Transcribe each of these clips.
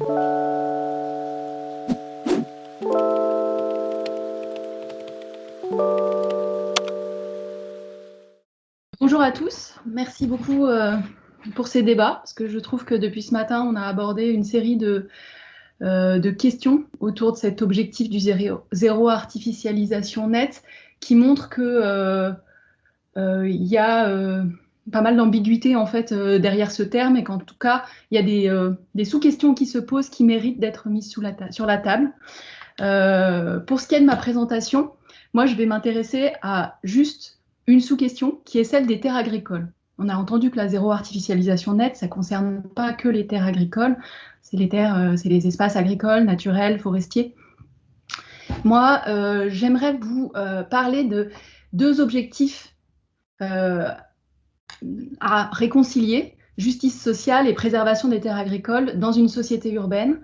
Bonjour à tous, merci beaucoup pour ces débats, parce que je trouve que depuis ce matin, on a abordé une série de questions autour de cet objectif du zéro artificialisation nette, qui montre que il y a pas mal d'ambiguïté en fait derrière ce terme, et qu'en tout cas, il y a des sous-questions qui se posent qui méritent d'être mises sur la table. Pour ce qui est de ma présentation, moi je vais m'intéresser à juste une sous-question qui est celle des terres agricoles. On a entendu que la zéro artificialisation nette, ça ne concerne pas que les terres agricoles, c'est les terres, c'est les espaces agricoles, naturels, forestiers. Moi, j'aimerais vous parler de deux objectifs à réconcilier, justice sociale et préservation des terres agricoles dans une société urbaine.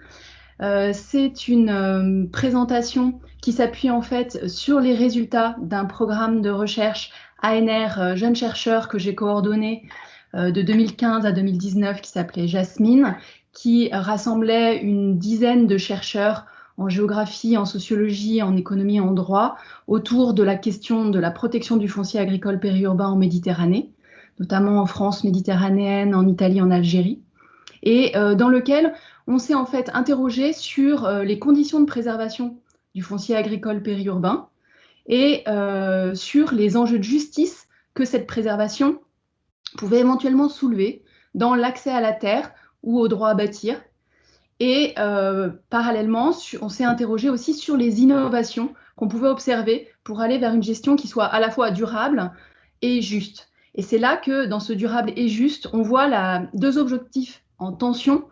C'est une présentation qui s'appuie en fait sur les résultats d'un programme de recherche ANR Jeunes Chercheurs que j'ai coordonné de 2015 à 2019 qui s'appelait Jasmine, qui rassemblait une dizaine de chercheurs en géographie, en sociologie, en économie et en droit autour de la question de la protection du foncier agricole périurbain en Méditerranée, notamment en France méditerranéenne, en Italie, en Algérie, et dans lequel on s'est en fait interrogé sur les conditions de préservation du foncier agricole périurbain et sur les enjeux de justice que cette préservation pouvait éventuellement soulever dans l'accès à la terre ou au droit à bâtir. Et parallèlement, on s'est interrogé aussi sur les innovations qu'on pouvait observer pour aller vers une gestion qui soit à la fois durable et juste. Et c'est là que, dans ce durable et juste, on voit deux objectifs en tension,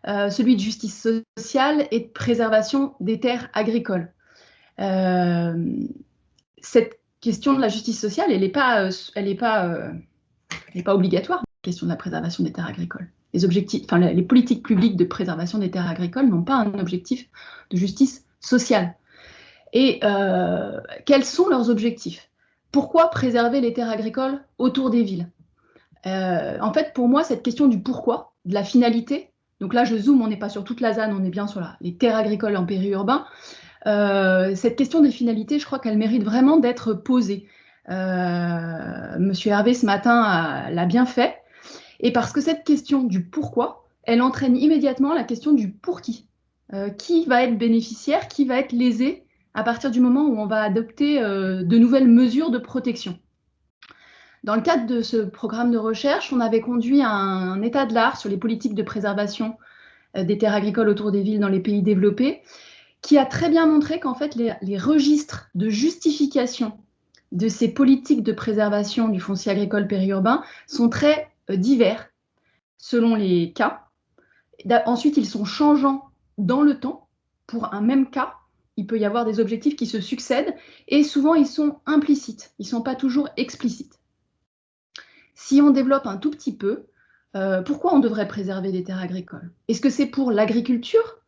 celui de justice sociale et de préservation des terres agricoles. Cette question de la justice sociale, elle n'est pas obligatoire, la question de la préservation des terres agricoles. Les politiques publiques de préservation des terres agricoles n'ont pas un objectif de justice sociale. Et quels sont leurs objectifs? Pourquoi préserver les terres agricoles autour des villes? En fait, pour moi, cette question du pourquoi, de la finalité, donc là je zoome, on n'est pas sur toute la ZAN, on est bien sur les terres agricoles en périurbain. Cette question des finalités, je crois qu'elle mérite vraiment d'être posée. Monsieur Hervé, ce matin, l'a bien fait. Et parce que cette question du pourquoi, elle entraîne immédiatement la question du pour qui. Qui va être bénéficiaire, qui va être lésé à partir du moment où on va adopter de nouvelles mesures de protection. Dans le cadre de ce programme de recherche, on avait conduit un état de l'art sur les politiques de préservation des terres agricoles autour des villes dans les pays développés, qui a très bien montré qu'en fait, les registres de justification de ces politiques de préservation du foncier agricole périurbain sont très divers selon les cas. Ensuite, ils sont changeants dans le temps. Pour un même cas, il peut y avoir des objectifs qui se succèdent et souvent, ils sont implicites. Ils ne sont pas toujours explicites. Si on développe un tout petit peu, pourquoi on devrait préserver les terres agricoles? Est-ce que c'est pour l'agriculture?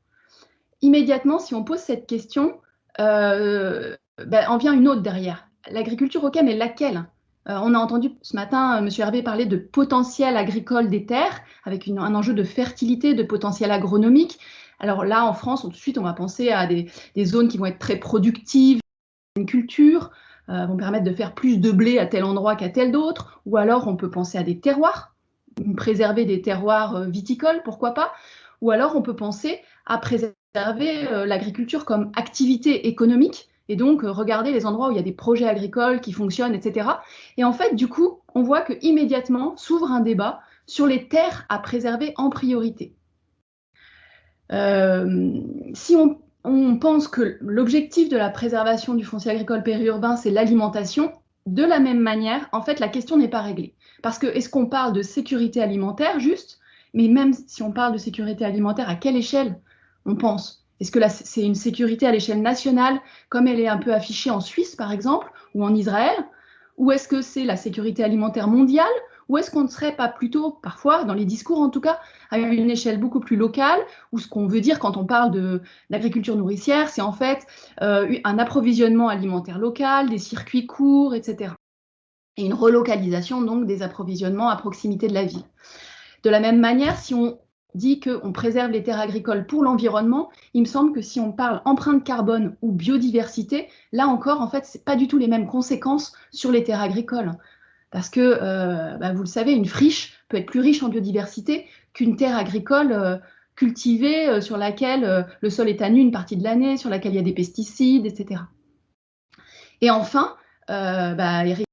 Immédiatement, si on pose cette question, en vient une autre derrière. L'agriculture, ok, mais laquelle? On a entendu ce matin M. Hervé parler de potentiel agricole des terres, avec un enjeu de fertilité, de potentiel agronomique. Alors là, en France, tout de suite, on va penser à des zones qui vont être très productives, une culture, vont permettre de faire plus de blé à tel endroit qu'à tel d'autre, ou alors on peut penser à des terroirs, préserver des terroirs viticoles, pourquoi pas, ou alors on peut penser à préserver l'agriculture comme activité économique, et donc regarder les endroits où il y a des projets agricoles qui fonctionnent, etc. Et en fait, du coup, on voit qu'immédiatement s'ouvre un débat sur les terres à préserver en priorité. Si on pense que l'objectif de la préservation du foncier agricole périurbain, c'est l'alimentation, de la même manière, en fait, la question n'est pas réglée. Parce que est-ce qu'on parle de sécurité alimentaire juste? Mais même si on parle de sécurité alimentaire, à quelle échelle on pense? Est-ce que c'est une sécurité à l'échelle nationale, comme elle est un peu affichée en Suisse, par exemple, ou en Israël? Ou est-ce que c'est la sécurité alimentaire mondiale? Ou est-ce qu'on ne serait pas plutôt, parfois, dans les discours en tout cas, à une échelle beaucoup plus locale, où ce qu'on veut dire quand on parle d'agriculture nourricière, c'est en fait un approvisionnement alimentaire local, des circuits courts, etc. Et une relocalisation donc des approvisionnements à proximité de la ville. De la même manière, si on dit qu'on préserve les terres agricoles pour l'environnement, il me semble que si on parle empreinte carbone ou biodiversité, là encore, en fait, ce n'est pas du tout les mêmes conséquences sur les terres agricoles. Parce que, vous le savez, une friche peut être plus riche en biodiversité qu'une terre agricole cultivée sur laquelle le sol est à nu une partie de l'année, sur laquelle il y a des pesticides, etc. Et enfin, Eric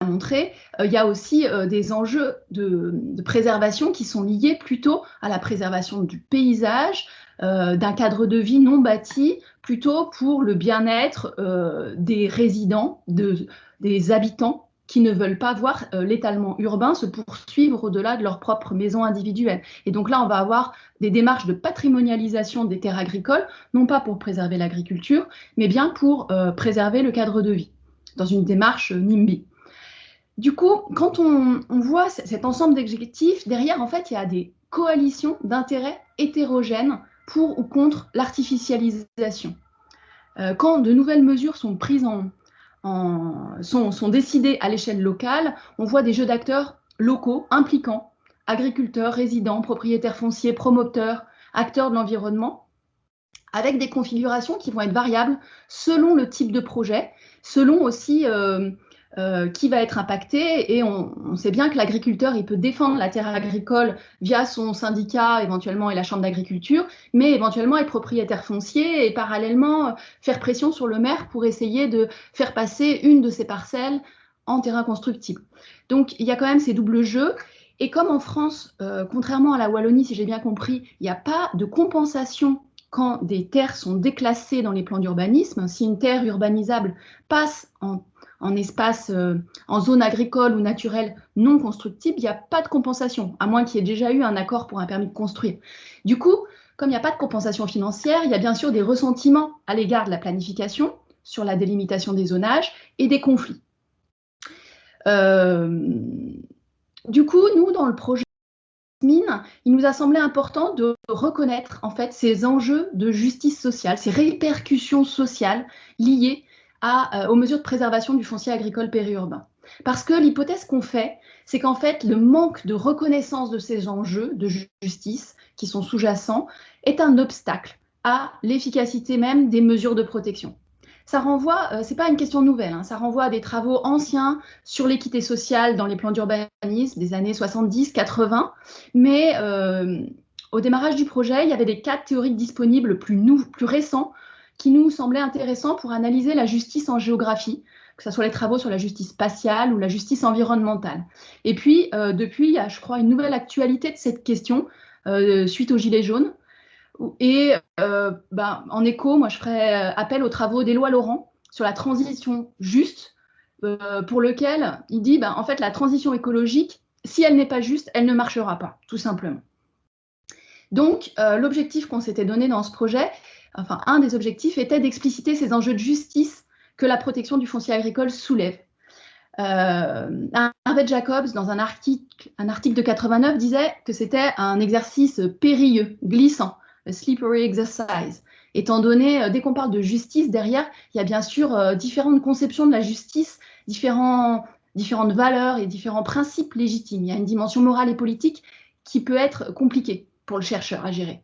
a montré, il y a aussi des enjeux de préservation qui sont liés plutôt à la préservation du paysage, d'un cadre de vie non bâti, plutôt pour le bien-être des résidents, des habitants qui ne veulent pas voir l'étalement urbain se poursuivre au-delà de leur propre maison individuelle. Et donc là, on va avoir des démarches de patrimonialisation des terres agricoles, non pas pour préserver l'agriculture, mais bien pour préserver le cadre de vie, dans une démarche NIMBY. Du coup, quand on voit cet ensemble d'objectifs, derrière, en fait, il y a des coalitions d'intérêts hétérogènes pour ou contre l'artificialisation. Quand de nouvelles mesures sont prises sont décidées à l'échelle locale, on voit des jeux d'acteurs locaux impliquant agriculteurs, résidents, propriétaires fonciers, promoteurs, acteurs de l'environnement, avec des configurations qui vont être variables selon le type de projet, selon aussi qui va être impacté. Et on sait bien que l'agriculteur, il peut défendre la terre agricole via son syndicat éventuellement et la chambre d'agriculture, mais éventuellement être propriétaire foncier et parallèlement faire pression sur le maire pour essayer de faire passer une de ses parcelles en terrain constructible. Donc il y a quand même ces doubles jeux. Et comme en France, contrairement à la Wallonie, si j'ai bien compris, il n'y a pas de compensation quand des terres sont déclassées dans les plans d'urbanisme. Si une terre urbanisable passe en espace, en zone agricole ou naturelle non constructible, il n'y a pas de compensation, à moins qu'il y ait déjà eu un accord pour un permis de construire. Du coup, comme il n'y a pas de compensation financière, il y a bien sûr des ressentiments à l'égard de la planification sur la délimitation des zonages et des conflits. Du coup, nous, dans le projet Mine, il nous a semblé important de reconnaître en fait ces enjeux de justice sociale, ces répercussions sociales liées aux mesures de préservation du foncier agricole périurbain. Parce que l'hypothèse qu'on fait, c'est qu'en fait, le manque de reconnaissance de ces enjeux de justice qui sont sous-jacents est un obstacle à l'efficacité même des mesures de protection. Ça renvoie, c'est pas une question nouvelle, ça renvoie à des travaux anciens sur l'équité sociale dans les plans d'urbanisme des années 70-80, mais au démarrage du projet, il y avait des cadres théoriques disponibles plus récents qui nous semblaient intéressants pour analyser la justice en géographie, que ce soit les travaux sur la justice spatiale ou la justice environnementale. Et puis, depuis, il y a, je crois, une nouvelle actualité de cette question suite aux Gilets jaunes. Et en écho, moi, je ferais appel aux travaux d'Éloi Laurent sur la transition juste, pour lequel il dit, en fait, la transition écologique, si elle n'est pas juste, elle ne marchera pas, tout simplement. Donc, l'objectif qu'on s'était donné dans ce projet, enfin, un des objectifs était d'expliciter ces enjeux de justice que la protection du foncier agricole soulève. Harvey Jacobs, dans un article de 89, disait que c'était un exercice périlleux, glissant, a slippery exercise. Étant donné, dès qu'on parle de justice, derrière, il y a bien sûr différentes conceptions de la justice, différentes valeurs et différents principes légitimes. Il y a une dimension morale et politique qui peut être compliquée pour le chercheur à gérer.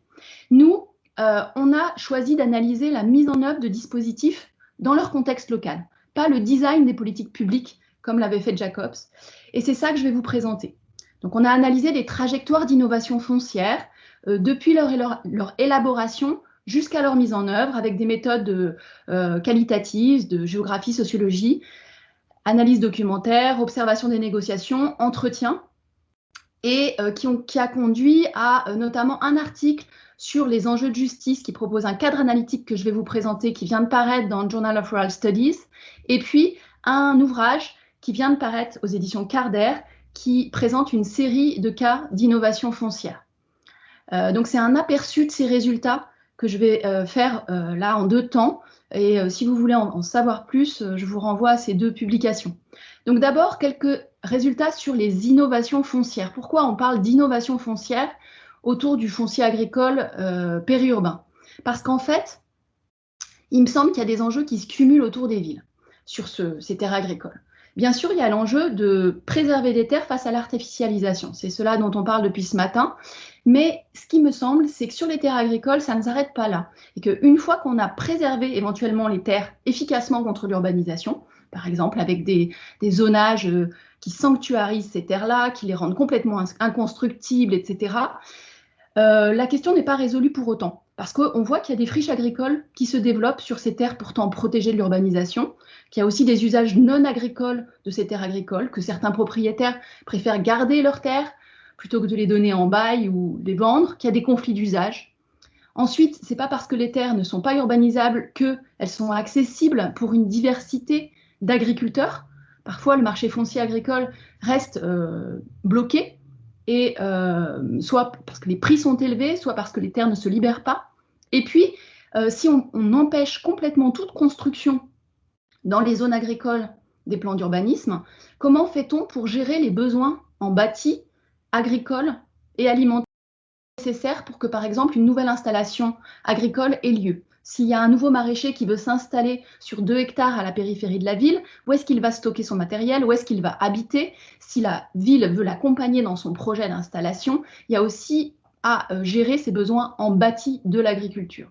Nous, on a choisi d'analyser la mise en œuvre de dispositifs dans leur contexte local, pas le design des politiques publiques comme l'avait fait Jacobs. Et c'est ça que je vais vous présenter. Donc, on a analysé les trajectoires d'innovation foncière depuis leur élaboration jusqu'à leur mise en œuvre avec des méthodes qualitatives de géographie, sociologie, analyse documentaire, observation des négociations, entretien, et qui a conduit à notamment un article sur les enjeux de justice qui propose un cadre analytique que je vais vous présenter, qui vient de paraître dans le Journal of Rural Studies, et puis un ouvrage qui vient de paraître aux éditions Carder, qui présente une série de cas d'innovation foncière. Donc c'est un aperçu de ces résultats que je vais faire là en 2 temps. Et si vous voulez en savoir plus, je vous renvoie à ces 2 publications. Donc d'abord, quelques résultats sur les innovations foncières. Pourquoi on parle d'innovation foncière autour du foncier agricole périurbain? Parce qu'en fait, il me semble qu'il y a des enjeux qui se cumulent autour des villes sur ces terres agricoles. Bien sûr, il y a l'enjeu de préserver les terres face à l'artificialisation. C'est cela dont on parle depuis ce matin. Mais ce qui me semble, c'est que sur les terres agricoles, ça ne s'arrête pas là. Et qu'une fois qu'on a préservé éventuellement les terres efficacement contre l'urbanisation, par exemple avec des zonages qui sanctuarisent ces terres-là, qui les rendent complètement inconstructibles, etc., la question n'est pas résolue pour autant. Parce qu'on voit qu'il y a des friches agricoles qui se développent sur ces terres pourtant protégées de l'urbanisation, qu'il y a aussi des usages non agricoles de ces terres agricoles, que certains propriétaires préfèrent garder leurs terres plutôt que de les donner en bail ou les vendre, qu'il y a des conflits d'usage. Ensuite, ce n'est pas parce que les terres ne sont pas urbanisables qu'elles sont accessibles pour une diversité d'agriculteurs. Parfois, le marché foncier agricole reste bloqué, et soit parce que les prix sont élevés, soit parce que les terres ne se libèrent pas. Et puis, si on empêche complètement toute construction dans les zones agricoles des plans d'urbanisme, comment fait-on pour gérer les besoins en bâti, agricole et alimentaire nécessaires pour que, par exemple, une nouvelle installation agricole ait lieu? S'il y a un nouveau maraîcher qui veut s'installer sur 2 hectares à la périphérie de la ville, où est-ce qu'il va stocker son matériel? Où est-ce qu'il va habiter? Si la ville veut l'accompagner dans son projet d'installation, il y a aussi à gérer ses besoins en bâti de l'agriculture.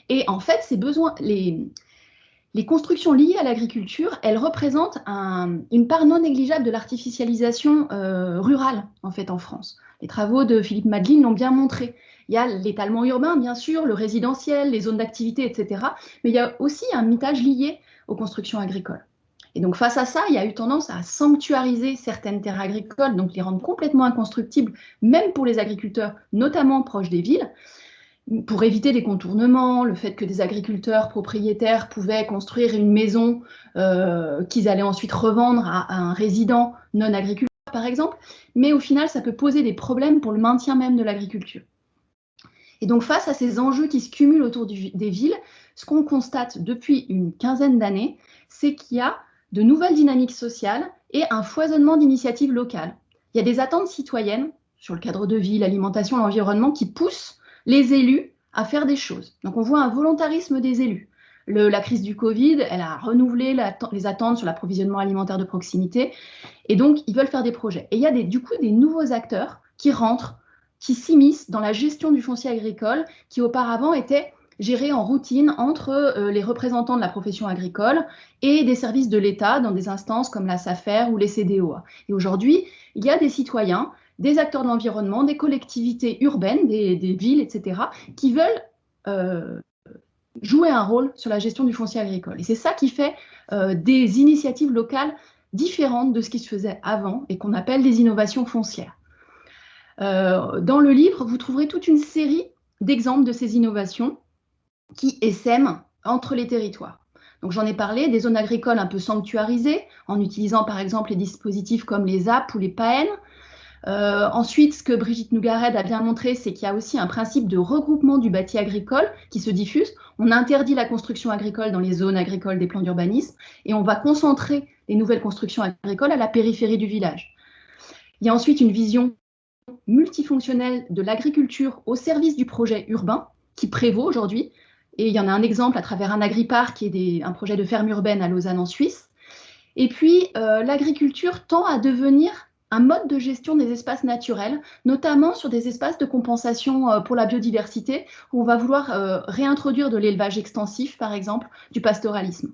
Et en fait, ces besoins, les constructions liées à l'agriculture, elles représentent une part non négligeable de l'artificialisation rurale, en fait, en France. Les travaux de Philippe Madeline l'ont bien montré. Il y a l'étalement urbain, bien sûr, le résidentiel, les zones d'activité, etc. Mais il y a aussi un mitage lié aux constructions agricoles. Et donc, face à ça, il y a eu tendance à sanctuariser certaines terres agricoles, donc les rendre complètement inconstructibles, même pour les agriculteurs, notamment proches des villes, pour éviter des contournements, le fait que des agriculteurs propriétaires pouvaient construire une maison qu'ils allaient ensuite revendre à un résident non agriculteur, par exemple. Mais au final, ça peut poser des problèmes pour le maintien même de l'agriculture. Et donc, face à ces enjeux qui se cumulent autour des villes, ce qu'on constate depuis une quinzaine d'années, c'est qu'il y a de nouvelles dynamiques sociales et un foisonnement d'initiatives locales. Il y a des attentes citoyennes sur le cadre de vie, l'alimentation, l'environnement, qui poussent les élus à faire des choses. Donc, on voit un volontarisme des élus. La crise du Covid, elle a renouvelé les attentes sur l'approvisionnement alimentaire de proximité, et donc, ils veulent faire des projets. Et il y a du coup des nouveaux acteurs qui rentrent, qui s'immiscent dans la gestion du foncier agricole, qui auparavant était gérée en routine entre les représentants de la profession agricole et des services de l'État dans des instances comme la SAFER ou les CDOA. Et aujourd'hui, il y a des citoyens, des acteurs de l'environnement, des collectivités urbaines, des villes, etc., qui veulent jouer un rôle sur la gestion du foncier agricole. Et c'est ça qui fait des initiatives locales différentes de ce qui se faisait avant et qu'on appelle des innovations foncières. Dans le livre, vous trouverez toute une série d'exemples de ces innovations qui essaiment entre les territoires. Donc j'en ai parlé, des zones agricoles un peu sanctuarisées, en utilisant par exemple les dispositifs comme les ZAP ou les PAEN. Ensuite, ce que Brigitte Nougared a bien montré, c'est qu'il y a aussi un principe de regroupement du bâti agricole qui se diffuse. On interdit la construction agricole dans les zones agricoles des plans d'urbanisme et on va concentrer les nouvelles constructions agricoles à la périphérie du village. Il y a ensuite une vision multifonctionnelle de l'agriculture au service du projet urbain qui prévaut aujourd'hui. Et il y en a un exemple à travers un agriparc qui est un projet de ferme urbaine à Lausanne en Suisse. Et puis, l'agriculture tend à devenir un mode de gestion des espaces naturels, notamment sur des espaces de compensation pour la biodiversité, où on va vouloir réintroduire de l'élevage extensif, par exemple, du pastoralisme.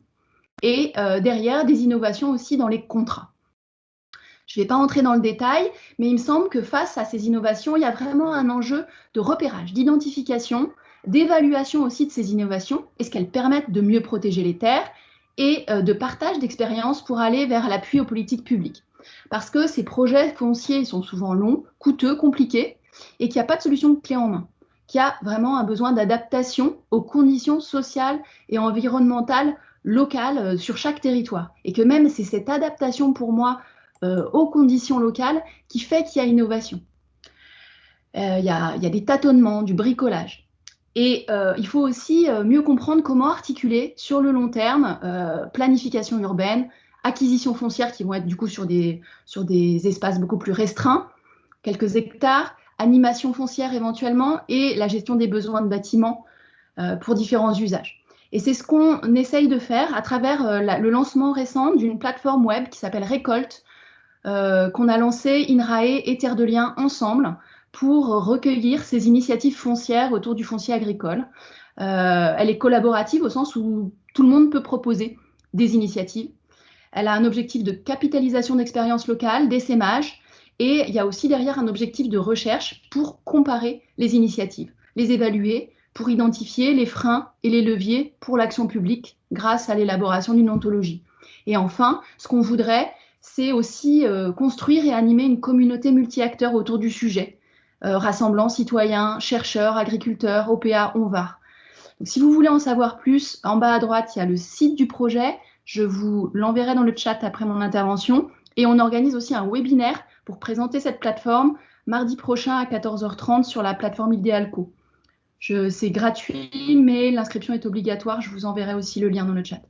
Et derrière, des innovations aussi dans les contrats. Je ne vais pas entrer dans le détail, mais il me semble que face à ces innovations, il y a vraiment un enjeu de repérage, d'identification, d'évaluation aussi de ces innovations. Est-ce qu'elles permettent de mieux protéger les terres et de partage d'expériences pour aller vers l'appui aux politiques publiques? Parce que ces projets fonciers sont souvent longs, coûteux, compliqués, et qu'il n'y a pas de solution clé en main, qu'il y a vraiment un besoin d'adaptation aux conditions sociales et environnementales locales sur chaque territoire. Et que même c'est cette adaptation pour moi aux conditions locales qui fait qu'il y a innovation. Il y a des tâtonnements, du bricolage. Et il faut aussi mieux comprendre comment articuler sur le long terme planification urbaine, acquisition foncière qui vont être du coup sur des espaces beaucoup plus restreints, quelques hectares, animation foncière éventuellement, et la gestion des besoins de bâtiments pour différents usages. Et c'est ce qu'on essaye de faire à travers le lancement récent d'une plateforme web qui s'appelle Récolte, qu'on a lancé INRAE et Terre de Liens ensemble pour recueillir ces initiatives foncières autour du foncier agricole. Elle est collaborative au sens où tout le monde peut proposer des initiatives. Elle a un objectif de capitalisation d'expériences locales, d'essaimage, et il y a aussi derrière un objectif de recherche pour comparer les initiatives, les évaluer, pour identifier les freins et les leviers pour l'action publique grâce à l'élaboration d'une ontologie. Et enfin, ce qu'on voudrait, c'est aussi construire et animer une communauté multi-acteurs autour du sujet, rassemblant citoyens, chercheurs, agriculteurs, OPA, ONVAR. Donc, si vous voulez en savoir plus, en bas à droite, il y a le site du projet. Je vous l'enverrai dans le chat après mon intervention. Et on organise aussi un webinaire pour présenter cette plateforme mardi prochain à 14h30 sur la plateforme Idealco. C'est gratuit, mais l'inscription est obligatoire. Je vous enverrai aussi le lien dans le chat.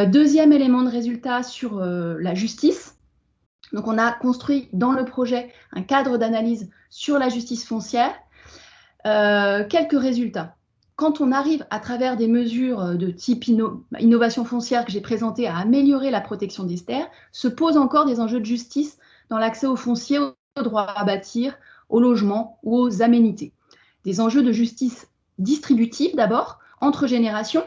Deuxième élément de résultat sur la justice. Donc, on a construit dans le projet un cadre d'analyse sur la justice foncière. Quelques résultats. Quand on arrive à travers des mesures de type innovation foncière que j'ai présentées à améliorer la protection des terres, se posent encore des enjeux de justice dans l'accès au foncier, au droit à bâtir, au logement ou aux aménités. Des enjeux de justice distributive d'abord, entre générations.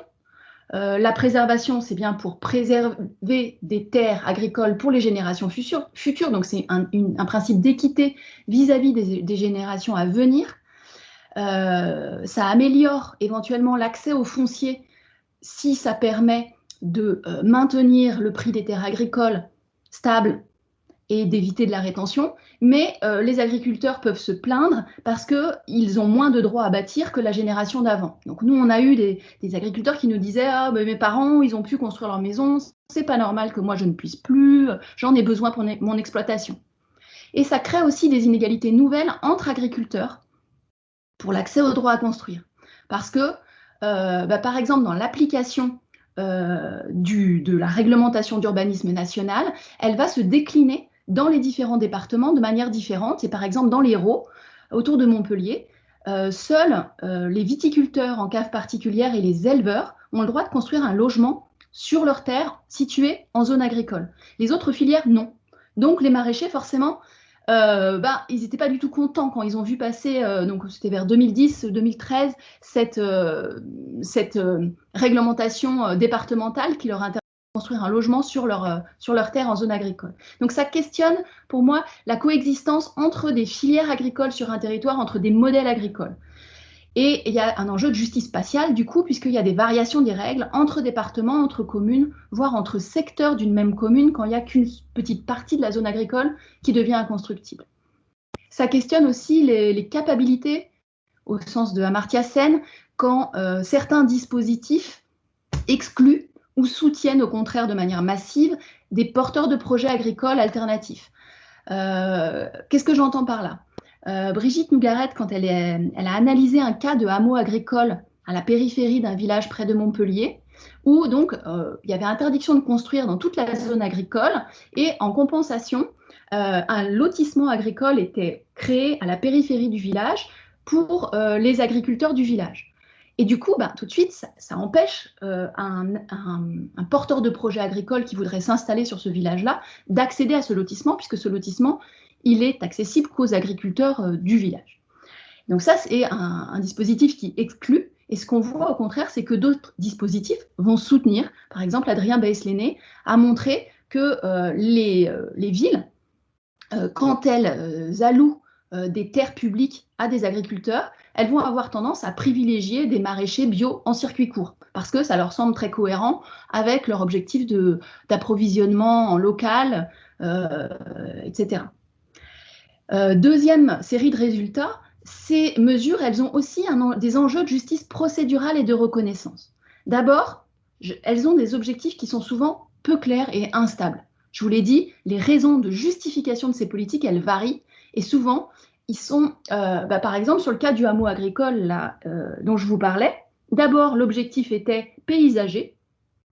La préservation, c'est bien pour préserver des terres agricoles pour les générations futures. Donc c'est un principe d'équité vis-à-vis des générations à venir. Ça améliore éventuellement l'accès au foncier si ça permet de maintenir le prix des terres agricoles stable et d'éviter de la rétention. Mais les agriculteurs peuvent se plaindre parce qu'ils ont moins de droits à bâtir que la génération d'avant. Donc nous, on a eu des agriculteurs qui nous disaient « Ah, ben, mes parents, ils ont pu construire leur maison, c'est pas normal que moi je ne puisse plus, j'en ai besoin pour mon exploitation. » Et ça crée aussi des inégalités nouvelles entre agriculteurs pour l'accès au droit à construire. Parce que, par exemple, dans l'application de la réglementation d'urbanisme national, elle va se décliner dans les différents départements de manière différente. Et par exemple, dans l'Hérault, autour de Montpellier, seuls les viticulteurs en cave particulière et les éleveurs ont le droit de construire un logement sur leur terre située en zone agricole. Les autres filières, non. Donc les maraîchers, forcément, ils n'étaient pas du tout contents quand ils ont vu passer, donc c'était vers 2010-2013, cette réglementation départementale qui leur interdit de construire un logement sur leur terre en zone agricole. Donc ça questionne pour moi la coexistence entre des filières agricoles sur un territoire, entre des modèles agricoles. Et il y a un enjeu de justice spatiale, du coup, puisqu'il y a des variations des règles entre départements, entre communes, voire entre secteurs d'une même commune, quand il n'y a qu'une petite partie de la zone agricole qui devient inconstructible. Ça questionne aussi les capacités, au sens de Amartya Sen, quand certains dispositifs excluent ou soutiennent, au contraire, de manière massive, des porteurs de projets agricoles alternatifs. Qu'est-ce que j'entends par là ? Brigitte Nougaret, quand elle a analysé un cas de hameau agricole à la périphérie d'un village près de Montpellier, où donc il y avait interdiction de construire dans toute la zone agricole et en compensation, un lotissement agricole était créé à la périphérie du village pour les agriculteurs du village. Et du coup, tout de suite, ça empêche un porteur de projet agricole qui voudrait s'installer sur ce village-là d'accéder à ce lotissement, puisque ce lotissement, il est accessible qu'aux agriculteurs du village. Donc ça, c'est un dispositif qui exclut. Et ce qu'on voit au contraire, c'est que d'autres dispositifs vont soutenir. Par exemple, Adrien Baesléné a montré que les villes, quand elles allouent des terres publiques à des agriculteurs, elles vont avoir tendance à privilégier des maraîchers bio en circuit court, parce que ça leur semble très cohérent avec leur objectif d'approvisionnement en local, etc. Deuxième série de résultats, ces mesures, elles ont aussi des enjeux de justice procédurale et de reconnaissance. D'abord, elles ont des objectifs qui sont souvent peu clairs et instables. Je vous l'ai dit, les raisons de justification de ces politiques, elles varient et souvent, ils sont, par exemple, sur le cas du hameau agricole là, dont je vous parlais, d'abord, l'objectif était paysager,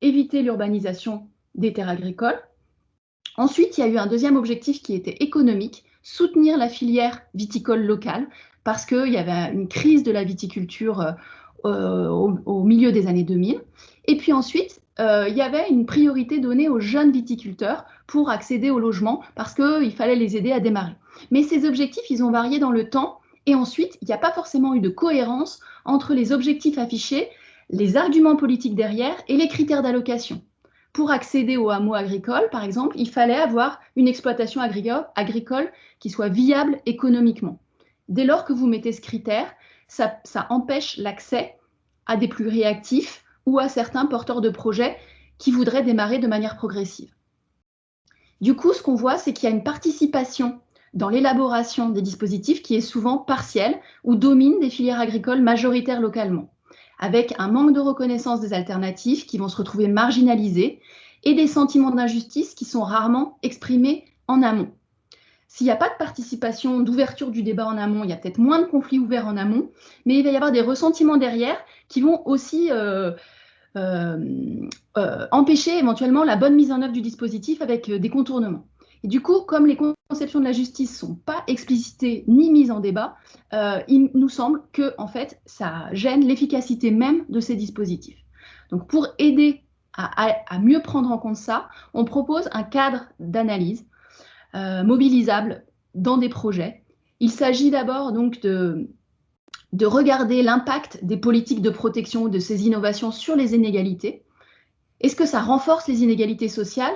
éviter l'urbanisation des terres agricoles. Ensuite, il y a eu un deuxième objectif qui était économique, soutenir la filière viticole locale, parce qu'il y avait une crise de la viticulture au milieu des années 2000. Et puis ensuite, il y avait une priorité donnée aux jeunes viticulteurs pour accéder au logement parce qu'il fallait les aider à démarrer. Mais ces objectifs, ils ont varié dans le temps. Et ensuite, il n'y a pas forcément eu de cohérence entre les objectifs affichés, les arguments politiques derrière et les critères d'allocation. Pour accéder au hameau agricole, par exemple, il fallait avoir une exploitation agricole qui soit viable économiquement. Dès lors que vous mettez ce critère, ça empêche l'accès à des pluriactifs ou à certains porteurs de projets qui voudraient démarrer de manière progressive. Du coup, ce qu'on voit, c'est qu'il y a une participation dans l'élaboration des dispositifs qui est souvent partielle ou domine des filières agricoles majoritaires localement, avec un manque de reconnaissance des alternatives qui vont se retrouver marginalisées et des sentiments d'injustice qui sont rarement exprimés en amont. S'il n'y a pas de participation, d'ouverture du débat en amont, il y a peut-être moins de conflits ouverts en amont, mais il va y avoir des ressentiments derrière qui vont aussi empêcher éventuellement la bonne mise en œuvre du dispositif avec des contournements. Et du coup, comme les conceptions de la justice ne sont pas explicitées ni mises en débat, il nous semble que en fait, ça gêne l'efficacité même de ces dispositifs. Donc pour aider à mieux prendre en compte ça, on propose un cadre d'analyse mobilisables dans des projets. Il s'agit d'abord donc de regarder l'impact des politiques de protection de ces innovations sur les inégalités. Est-ce que ça renforce les inégalités sociales?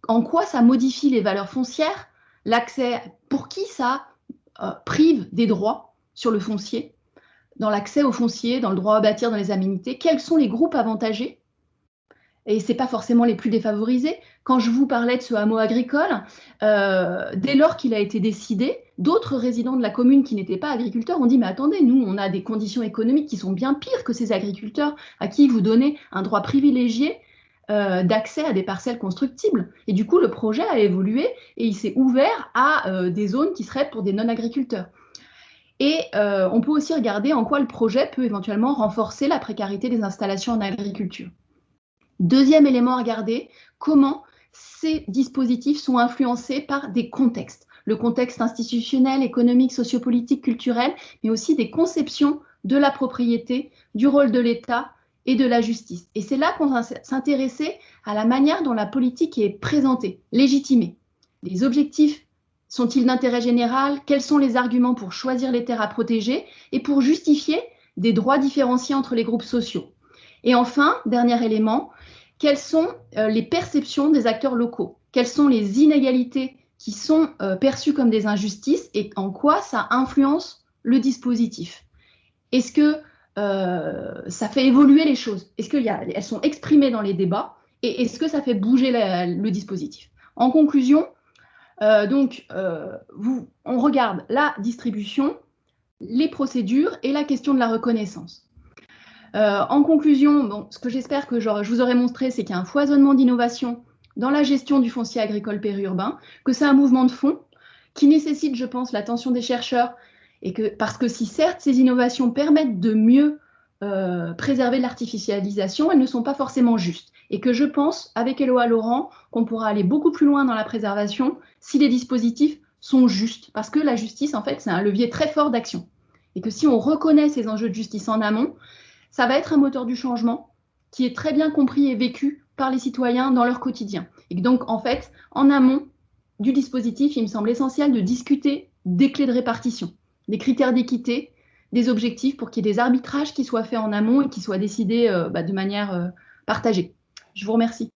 En quoi ça modifie les valeurs foncières? L'accès, pour qui ça prive des droits sur le foncier? Dans l'accès au foncier, dans le droit à bâtir, dans les aménités, quels sont les groupes avantagés? Et ce n'est pas forcément les plus défavorisés. Quand je vous parlais de ce hameau agricole, dès lors qu'il a été décidé, d'autres résidents de la commune qui n'étaient pas agriculteurs ont dit « Mais attendez, nous, on a des conditions économiques qui sont bien pires que ces agriculteurs à qui vous donnez un droit privilégié d'accès à des parcelles constructibles. » Et du coup, le projet a évolué et il s'est ouvert à des zones qui seraient pour des non-agriculteurs. Et on peut aussi regarder en quoi le projet peut éventuellement renforcer la précarité des installations en agriculture. Deuxième élément à regarder, comment ces dispositifs sont influencés par des contextes. Le contexte institutionnel, économique, sociopolitique, culturel, mais aussi des conceptions de la propriété, du rôle de l'État et de la justice. Et c'est là qu'on va s'intéresser à la manière dont la politique est présentée, légitimée. Les objectifs sont-ils d'intérêt général? Quels sont les arguments pour choisir les terres à protéger et pour justifier des droits différenciés entre les groupes sociaux? Et enfin, dernier élément, quelles sont les perceptions des acteurs locaux? Quelles sont les inégalités qui sont perçues comme des injustices et en quoi ça influence le dispositif? Est-ce que ça fait évoluer les choses? Est-ce qu'elles sont exprimées dans les débats? Et est-ce que ça fait bouger le dispositif? En conclusion, on regarde la distribution, les procédures et la question de la reconnaissance. En conclusion, bon, ce que j'espère que je vous aurai montré, c'est qu'il y a un foisonnement d'innovation dans la gestion du foncier agricole périurbain, que c'est un mouvement de fond qui nécessite, je pense, l'attention des chercheurs, parce que si certes ces innovations permettent de mieux préserver l'artificialisation, elles ne sont pas forcément justes. Et que je pense, avec Éloi Laurent, qu'on pourra aller beaucoup plus loin dans la préservation si les dispositifs sont justes. Parce que la justice, en fait, c'est un levier très fort d'action. Et que si on reconnaît ces enjeux de justice en amont, ça va être un moteur du changement qui est très bien compris et vécu par les citoyens dans leur quotidien. Et donc, en fait, en amont du dispositif, il me semble essentiel de discuter des clés de répartition, des critères d'équité, des objectifs pour qu'il y ait des arbitrages qui soient faits en amont et qui soient décidés de manière partagée. Je vous remercie.